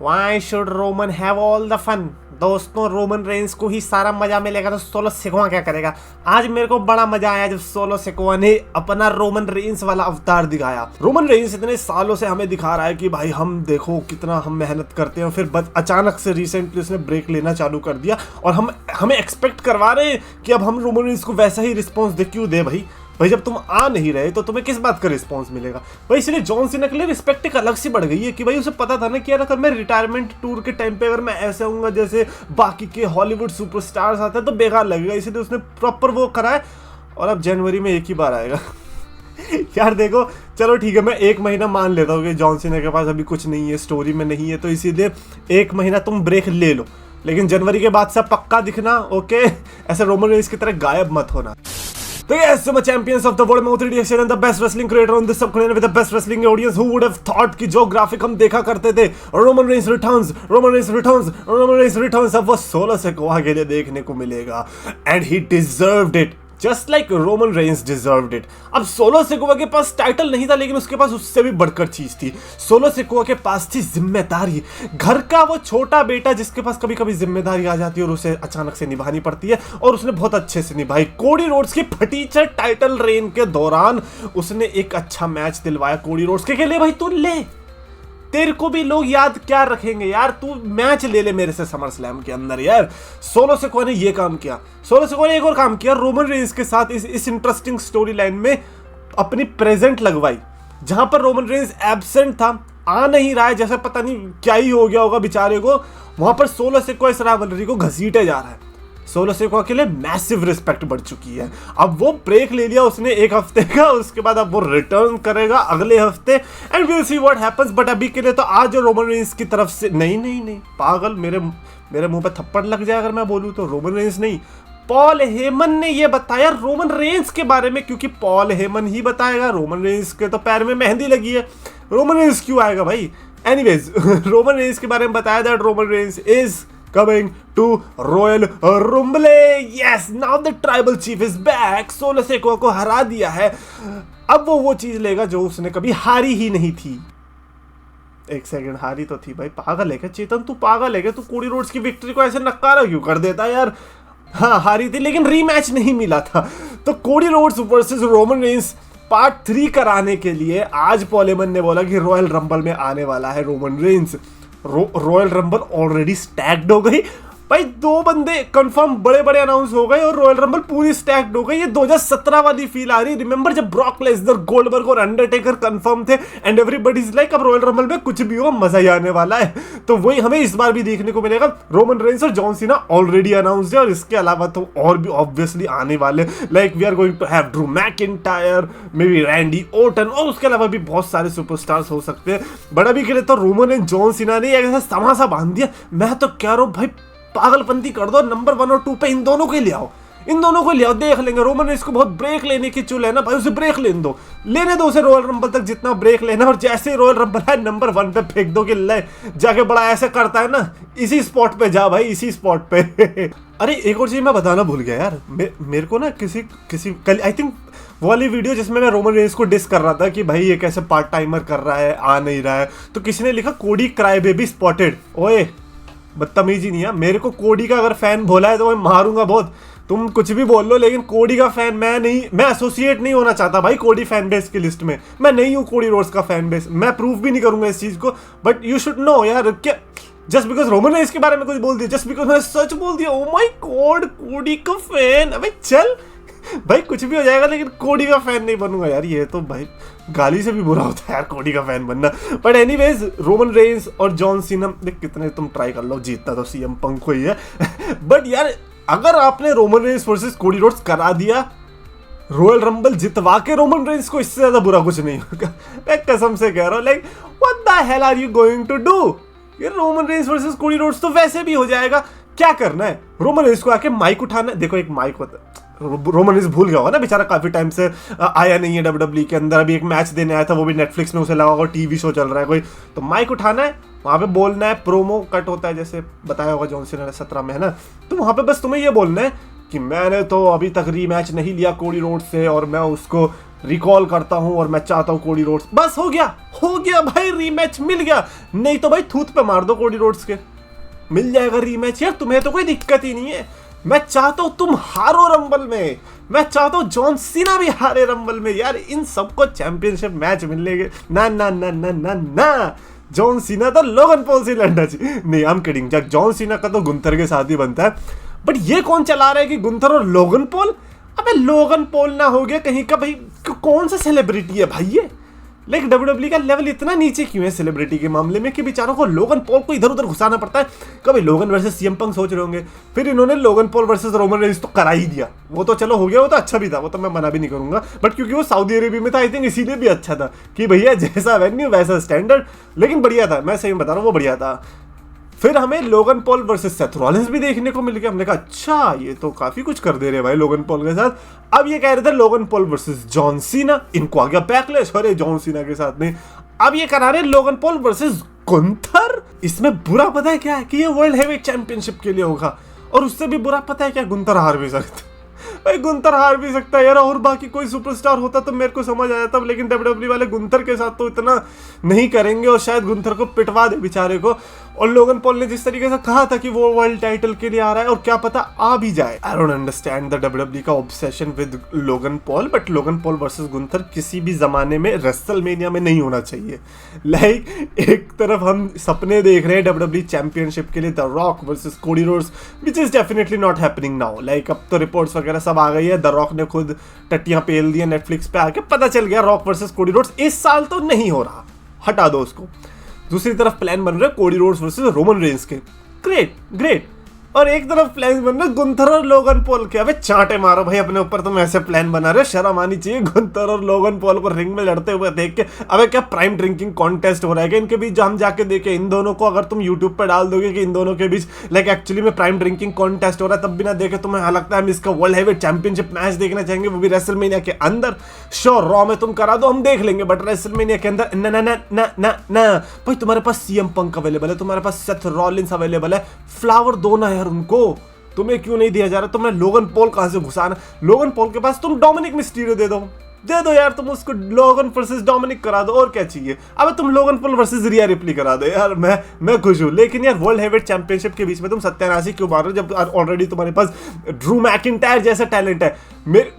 Why should Roman have all the fun? दोस्तों Roman Reigns को ही सारा मजा मिलेगा तो सोलो सिकोआ क्या करेगा। आज मेरे को बड़ा मजा आया जब सोलो सिकोआ ने अपना रोमन रेंस वाला अवतार दिखाया। रोमन रेंस इतने सालों से हमें दिखा रहा है कि भाई हम देखो कितना हम मेहनत करते हैं, फिर अचानक से रिसेंटली उसने ब्रेक लेना चालू कर दिया और हमें एक्सपेक्ट करवा रहे हैं कि अब हम रोमन रेंस को वैसा ही रिस्पॉन्स दे। क्यों दे भाई जब तुम आ नहीं रहे तो तुम्हें किस बात का रिस्पांस मिलेगा भाई। इसलिए जॉन सीना के लिए रिस्पेक्ट एक अलग सी बढ़ गई है कि भाई उसे पता था ना कि यार अगर मैं रिटायरमेंट टूर के टाइम पे अगर मैं ऐसे आऊंगा जैसे बाकी के हॉलीवुड सुपरस्टार्स आते हैं तो बेकार लगेगा, इसलिए उसने प्रॉपर वो करा है। और अब जनवरी में एक ही बार आएगा यार देखो चलो ठीक है, मैं एक महीना मान लेता हूँ कि जॉन सीना के पास अभी कुछ नहीं है, स्टोरी में नहीं है, तो इसीलिए एक महीना तुम ब्रेक ले लो, लेकिन जनवरी के बाद सब पक्का दिखना। ओके, ऐसे रोमन रेंस की तरह गायब मत होना। So yes, so champions of the world में O3D Action and the best wrestling creator on this subcontinent with the best wrestling audience. Who would have thought कि जो ग्राफिक हम देखा करते थे Roman Reigns returns, Roman Reigns returns, Roman Reigns returns, अब वो solo Sikoa के लिए देखने को मिलेगा and he deserved it. Just like Roman Reigns deserved it. अब सोलो सिकोआ के पास टाइटल नहीं था लेकिन उसके पास उससे भी बढ़कर चीज थी। सोलो सिकोआ के पास थी जिम्मेदारी, घर का वो छोटा बेटा जिसके पास कभी कभी जिम्मेदारी आ जाती है और उसे अचानक से निभानी पड़ती है, और उसने बहुत अच्छे से निभाई। कोडी रोड्स की फटीचर टाइटल रेन के दौरान उसने एक अच्छा मैच दिलवाया कोडी रोड्स के लिए। भाई तू ले, तेरे को भी लोग याद क्या रखेंगे यार, तू मैच ले ले मेरे से समर स्लैम के अंदर यार। सोलो सिकोआ ने ये काम किया, सोलो सिकोआ ने एक और काम किया, रोमन रेंस के साथ इस इंटरेस्टिंग स्टोरी लाइन में अपनी प्रेजेंट लगवाई। जहां पर रोमन रेंस एब्सेंट था, आ नहीं रहा है, जैसे पता नहीं क्या ही हो गया होगा बेचारे को, वहां पर सोलो सिकोआ इस राइवलरी को घसीटे जा रहा है। सोलो सिकोआ के लिए मैसिव रिस्पेक्ट बढ़ चुकी है। अब वो ब्रेक ले लिया उसने एक हफ्ते का, उसके बाद अब वो रिटर्न करेगा अगले हफ्ते and will see what happens. But अभी के लिए तो आज जो रोमन रेंस की तरफ से नहीं पागल, मेरे मुंह पे थप्पड़ लग जाए अगर मैं बोलूं तो। रोमन रेंस नहीं, पॉल हेमन ने ये बताया रोमन रेंस के बारे में, क्योंकि पॉल हेमन ही बताएगा। रोमन रेंस के तो पैर में मेहंदी लगी है, रोमन रेंस क्यों आएगा भाई। एनीवेज रोमन रेंस के बारे में बताया that Roman Reigns is coming to Royal Rumble. Yes, now the tribal chief is back. Solo Sikoa को हरा दिया है, अब वो चीज लेगा जो उसने कभी हारी ही नहीं थी। एक सेकंड, हारी तो थी भाई, पागल है क्या चेतन, तू पागल है क्या, तू कोडी रोड्स की विक्ट्री को ऐसे नकारा क्यों कर देता यार। हाँ हारी थी लेकिन रीमैच नहीं मिला था। तो Cody Rhodes versus Roman Reigns part 3 कराने के लिए आज पॉल हेमन ने बोला कि रॉयल रंबल में आने वाला है Roman Reigns. Royal rumble already stacked हो गई भाई, 2 बंदे कंफर्म बड़े बड़े अनाउंस हो गए और रॉयल रंबल पूरी स्टैक्ड हो गई। ये 2017 वाली फील आ रही है। रिमेंबर जब ब्रॉक लेसनर, गोल्डबर्ग और अंडरटेकर कंफर्म थे एंड एवरीबॉडी इज लाइक अब रॉयल रंबल में कुछ भी हो मजा ही आने वाला है। तो वही हमें इस बार भी देखने को मिलेगा। रोमन रेंस और जॉन सीना ऑलरेडी अनाउंस्ड है और इसके अलावा तो और भी ऑब्वियसली आने वाले, like we are going to have Drew McIntyre, may be Randy Orton, और उसके अलावा भी बहुत सारे सुपरस्टार्स हो सकते हैं। बट अभी के लिए तो रोमन एंड जॉन सीना ने ऐसा समासा बांध दिया, मैं तो कह रहा हूं भाई पागलपंती कर दो। नंबर 1 और 2 पे इन दोनों को ले आओ, इन दोनों को ले आओ, देख लेंगे। रोमन रेंस को बहुत ब्रेक लेने की चुल है ना भाई, उसे ब्रेक लेने दो उसे रॉयल रंबल तक जितना ब्रेक लेना, और जैसे रॉयल रंबल है नंबर 1 पे फेंक दो कि ले जाके बड़ा ऐसे करता है ना, इसी स्पॉट पे जा भाई, इसी स्पॉट पे अरे एक और चीज मैं बताना भूल गया यार, मेरे को ना किसी कल आई थिंक वो वाली वीडियो जिसमें मैं रोमन रेंस को डिस कर रहा था कि भाई ये कैसे पार्ट टाइमर कर रहा है, आ नहीं रहा है, तो किसी ने लिखा कोडी क्राई बेबी स्पॉटेड। ओए बदतमीजी नहीं है, मेरे को कोडी का अगर फैन बोला है तो मैं मारूंगा बहुत। तुम कुछ भी बोल लो लेकिन कोडी का फैन मैं नहीं, मैं एसोसिएट नहीं होना चाहता भाई कोडी फैन बेस की लिस्ट में। मैं नहीं हूँ कोडी रोड्स का फैन बेस, मैं प्रूफ भी नहीं करूंगा इस चीज को, बट यू शुड नो यार, क्या जस्ट बिकॉज रोमन रेंस के बारे में कुछ बोल दिया, जस्ट बिकॉज मैंने सच बोल दिया, ओ माय गॉड कोडी का फैन, अबे चल भाई कुछ भी हो जाएगा लेकिन कोडी का फैन नहीं बनूंगा यार। ये तो भाई गाली से भी बुरा होता है यार कोडी का फैन बनना। बट एनीवेज रोमन रेंस और जॉन सीना, देख कितने तुम ट्राई कर लो, जीतता तो सीएम पंक को ही है बट यार अगर आपने Roman Reigns versus Cody roads करा दिया, रॉयल रंबल जितवा के रोमन रेंस को, इससे ज्यादा बुरा कुछ नहीं होगा। मैं कसम से कह रहा हूँ, like what the hell are you going to do. ये Roman Reigns versus Cody Rhodes तो वैसे भी हो जाएगा, क्या करना है रोमन रेंस को आके माइक उठाना। देखो एक माइक होता है, रोमन रेंस भूल गया होगा ना बेचारा, काफी टाइम से आया नहीं है डब्ल्यूडब्ल्यूई के अंदर, अभी एक मैच देने आया था वो भी नेटफ्लिक्स में, उसे लगा होगा टीवी शो चल रहा है कोई, तो माइक उठाना है, वहां पे बोलना है, प्रोमो कट होता है जैसे बताया होगा जॉन सीना ने 17 में है ना, तो वहां पे बस तुम्हें ये बोलना है कि मैंने तो अभी तक रीमैच नहीं लिया कोडी रोड्स से और मैं उसको रिकॉल करता हूं और मैं चाहता हूं कोडी रोड्स, बस हो गया भाई, रीमैच मिल गया। नहीं तो भाई थूत पे मार दो कोडी रोड्स के, मिल जाएगा रीमैच यार, तुम्हें तो कोई दिक्कत ही नहीं है। मैं चाहता हूं तुम हारो रंबल में, मैं चाहता हूं जॉन सीना भी हारे रंबल में यार, इन सबको चैंपियनशिप मैच मिलने के ना ना ना ना ना ना। जॉन सीना तो लोगन पॉल से लड़ना चाहिए। नहीं I am kidding, John Cena का तो गुंथर के साथ ही बनता है, बट ये कौन चला रहा है कि गुंथर और लोगन पॉल? अबे लोगन पॉल ना हो गया कहीं का भाई, कौन सा सेलिब्रिटी है भाई ये? लाइक डब्ल्यूडब्ल्यू का लेवल इतना नीचे क्यों है सेलिब्रिटी के मामले में कि बेचारों को लोगन पॉल को इधर उधर घुसाना पड़ता है। कभी लोगन वर्सेस सीएम पंक सोच रहे होंगे, फिर इन्होंने लोगन पॉल वर्सेस रोमन रेंस तो करा ही दिया, वो तो चलो हो गया, वो तो अच्छा भी था, वो तो मैं मना भी नहीं करूंगा, बट क्योंकि वो सऊदी अरेबिया में था आई थिंक इसीलिए भी अच्छा था कि भैया जैसा वेन्यू वैसा स्टैंडर्ड, लेकिन बढ़िया था, मैं सही बता रहा हूँ वो बढ़िया था। फिर हमें लोगन पॉल वर्सेस सेथ रॉलिंस भी देखने को मिल गया, हमने कहा अच्छा ये तो काफी कुछ कर दे रहे भाई लोगन पॉल के साथ। अब ये कह रहे थे लोगन पॉल वर्सेस जॉन सीना, इनको आ गया बैकलैश, अरे जॉन सीना के साथ में। अब ये करा रहे लोगन पॉल वर्सेस गुंथर। इसमें बुरा पता है क्या है कि ये वर्ल्ड हेवीवेट चैंपियनशिप के लिए होगा, और उससे भी बुरा पता है क्या, गुंथर हार भी सकता भाई, गुंथर हार भी सकता है यार, और बाकी कोई सुपरस्टार होता तो मेरे को समझ आ जाता, लेकिन डब्ल्यूडब्ल्यू वाले गुंथर के साथ तो इतना नहीं करेंगे, और शायद गुंथर को पिटवा दे बेचारे को। और लोगन पॉल ने जिस तरीके से कहा था कि वो वर्ल्ड टाइटल के लिए आ रहा है, और क्या पता आ भी जाए। I don't understand the WW का obsession with Logan Paul, but Logan Paul versus Gunther किसी भी जमाने में रेसलमेनिया में नहीं होना चाहिए। लाइक एक तरफ हम सपने देख रहे हैं डब्ल्यूडब्ल्यू चैंपियनशिप के लिए, the rock versus Cody roads, which is definitely not happening now. Like अब तो रिपोर्ट्स वगैरह सब आ गई है, द रॉक ने खुद टट्टियां पेल दी है नेटफ्लिक्स पे आके, पता चल गया रॉक वर्सेस कोडी रोड्स इस साल तो नहीं हो रहा, हटा दो उसको। दूसरी तरफ प्लान बन रहे Cody Rhodes versus Roman Reigns के, ग्रेट ग्रेट। और एक तरफ प्लान बन रहे गुंथर और लोगन पॉल के। अबे चांटे मारो भाई अपने ऊपर, तुम ऐसे प्लान बना रहे हो, शर्म आनी चाहिए गुंथर और लोगन पॉल को रिंग में लड़ते हुए देख के। अबे क्या प्राइम ड्रिंकिंग कॉन्टेस्ट हो रहा है क्या इनके बीच? हम जाके देखे इन दोनों को, अगर तुम यूट्यूब पे डाल दोगे कि इन दोनों के बीच लाइक एक्चुअली में प्राइम ड्रिंकिंग कॉन्टेस्ट हो रहा है, तब भी ना देखे तुम्हें लगता है हम इसका वर्ल्ड हेवीवेट चैंपियनशिप मैच देखना चाहेंगे, वो भी रेसलमेनिया के अंदर। श्योर रॉ में तुम करा दो हम देख लेंगे, बट रेसलमेनिया के अंदर ना ना ना ना ना ना भाई। तुम्हारे पास सीएम पंक अवेलेबल है, तुम्हारे पास सेथ रॉलिंस अवेलेबल है, फ्लावर दो ना यार उनको, तुम्हें क्यों नहीं दिया जा रहा? तुमने लोगन पॉल कहां से घुसाना? लोगन पॉल के पास तुम डोमिनिक मिस्टीरियो दे दो यार, तुम उसको लोगन वर्सेस डोमिनिक करा दो, और क्या चाहिए? अब तुम लोगन पॉल वर्सेस रिया रिप्ली करा दो यार, मैं खुश हूं। लेकिन यार वर्ल्ड हेवीवेट चैंपियनशिप के बीच में तुम सत्यानाशी क्यों मार रहे हो, जब ऑलरेडी तुम्हारे पास ड्रू मैकिंटायर जैसा टैलेंट है।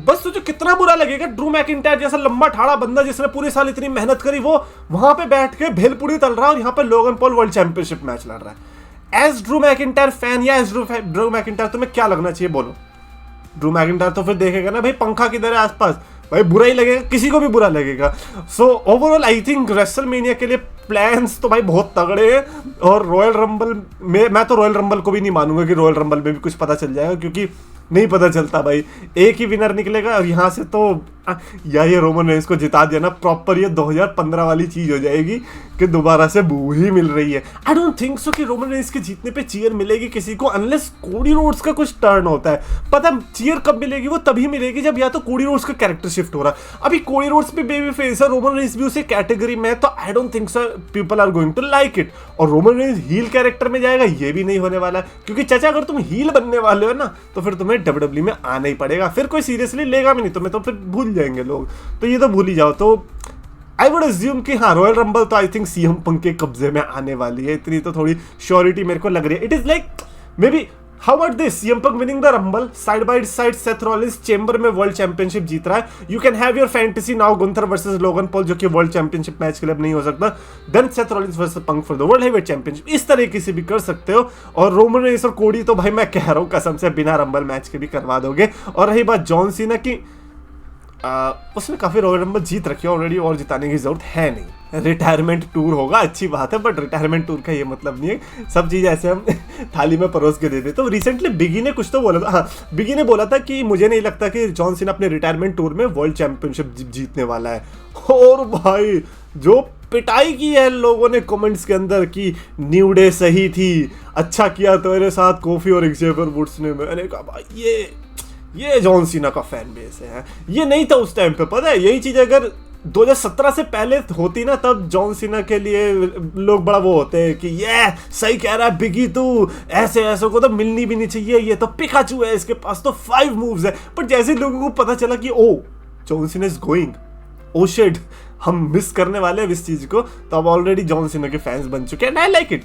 बस तुझे कितना बुरा लगेगा ड्रू मैकिंटायर जैसा लंबा ठाड़ा बंदा जिसने पूरे साल इतनी मेहनत करी, वो वहां पे बैठ के भेलपुरी तल रहा है, और यहाँ पे Logan Paul world championship match लड़ रहा है। एज ड्रू मैकिंटायर फैन या एज ड्रू मैकिंटायर तुम्हें क्या लगना चाहिए बोलो? ड्रू मैकिंटायर तो फिर देखेगा ना भाई पंखा किधर है आसपास, भाई बुरा ही लगेगा, किसी को भी बुरा लगेगा। So overall I think WrestleMania के लिए प्लान्स तो भाई बहुत तगड़े हैं, और रॉयल रंबल में मैं तो रॉयल रंबल को भी नहीं मानूंगा कि रॉयल रंबल में भी कुछ पता चल जाएगा, क्योंकि नहीं पता चलता भाई, एक ही विनर निकलेगा, और यहाँ से तो या ये रोमन रेंस को जिता दिया ना प्रॉपर, ये 2015 वाली चीज हो जाएगी कि दोबारा से बू ही मिल रही है। आई डोंट थिंक सो कि रोमन रेंस के जीतने पे चीयर मिलेगी किसी को, अनलेस कोडी रोड्स का कुछ टर्न होता है। पता चीयर कब मिलेगी? वो तभी मिलेगी जब या तो कोडी रोड्स का कैरेक्टर शिफ्ट हो रहा है। अभी कोडी रोड्स पे बेबी फेस है, रोमन रेंस भी उसी कैटेगरी में है, तो I don't think so people are going to like it. और रोमन रेंस हील कैरेक्टर में जाएगा, ये भी नहीं होने वाला है, क्योंकि चाचा अगर तुम हील बनने वाले हो ना तो फिर तुम्हें डब्ल्यूडब्ल्यू में आना ही पड़ेगा, फिर कोई सीरियसली लेगा भी नहीं तुम्हें, तो फिर भूल जाएंगे लोग, तो ये तो भूल ही जाओ। तो आई वुड अज्यूम कि हाँ रॉयल रंबल तो आई थिंक सीएम पंक के कब्जे में आने वाली है, इतनी तो थोड़ी श्योरिटी मेरे को लग रही है। It is like may be how about this, CM Punk winning the rumble, side by side Seth Rollins chamber में वर्ल्ड चैंपियनशिप जीत रहा है। You can have your fantasy now Gunther versus Logan Paul, जो कि world championship match के लिए अब नहीं हो सकता, then Seth Rollins versus Punk for the world heavyweight championship, इस तरीके से भी कर सकते हो। और रोमन रेंस और कोडी तो भाई मैं कह रहा हूँ कसम से बिना रंबल मैच के भी करवा दोगे। और रही बात जॉन सीना की, उसने काफी रॉयल रंबल जीत रखी है ऑलरेडी, और जिताने की जरूरत है नहीं। रिटायरमेंट टूर होगा अच्छी बात है, बट रिटायरमेंट टूर का ये मतलब नहीं है सब चीज़ ऐसे हम थाली में परोस के दे देते। तो रिसेंटली बिगी ने कुछ तो बोला था, हाँ बिगी ने बोला था कि मुझे नहीं लगता कि जॉन सीना अपने रिटायरमेंट टूर में वर्ल्ड चैंपियनशिप जीतने वाला है। और भाई जो पिटाई की है लोगों ने कमेंट्स के अंदर कि न्यू डे सही थी, अच्छा किया तेरे साथ कोफी और एक्सेवियर वुड्स ने। मैंने कहा भाई ये जॉन सीना का फैन बेस है, ये नहीं था उस टाइम पे। पता है यही चीज अगर 2017 से पहले होती ना, तब जॉन सीना के लिए लोग बड़ा वो होते हैं कि ये सही कह रहा है बिगी, तू ऐसे को तो मिलनी भी नहीं चाहिए, ये तो पिकाचू है, इसके पास तो 5 मूव्स है। पर जैसे लोगों को पता चला कि oh John Cena is going, oh shit, हम मिस करने वाले हैं इस चीज को। तो अब ऑलरेडी जॉन सीना के फैंस बन चुके हैं। आई लाइक इट,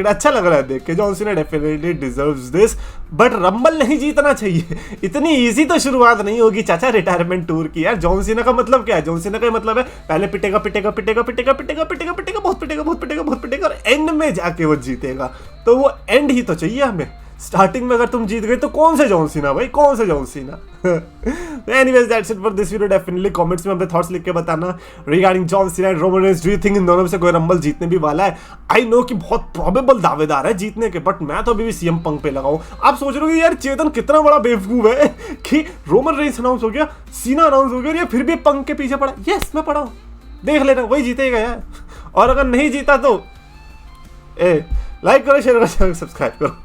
अच्छा लग रहा है देख के। John Cena definitely deserves this, but rumble नहीं जीतना चाहिए। इतनी इजी तो शुरुआत नहीं होगी चाचा रिटायरमेंट टूर की यार। जॉन सीना का मतलब क्या है? जॉन सीना का मतलब है पहले पिटेगा पिटेगा पिटेगा पिटेगा पिटेगा पिटेगा पिटेगा बहुत पिटेगा बहुत पिटेगा बहुत पिटेगा और एंड में जाके वो जीतेगा। तो वो एंड ही तो चाहिए हमें। स्टार्टिंग में अगर तुम जीत गए तो कौन से जॉन सीना भाई, कौन से John Cena. Anyways that's it for this video. Definitely comments में अपने थॉट्स लिख के बताना regarding John Cena and Roman Reigns. Do you think in दोनों में से कोई रंबल जीतने भी वाला है? आई नो कि बहुत प्रोबेबल दावेदार है जीतने के, बट मैं तो अभी भी सीएम पंक पे लगाऊं। आप सोच रहे हो यार चेतन कितना बड़ा बेवकूफ है कि रोमन रेंस अनाउंस हो गया, सीना अनाउंस हो गया और ये फिर भी पंक के पीछे पड़ा। यस मैं पड़ा हूं, देख लेना वही जीतेगा यार। और अगर नहीं जीता तो लाइक करो, शेयर करो, सब्सक्राइब करो।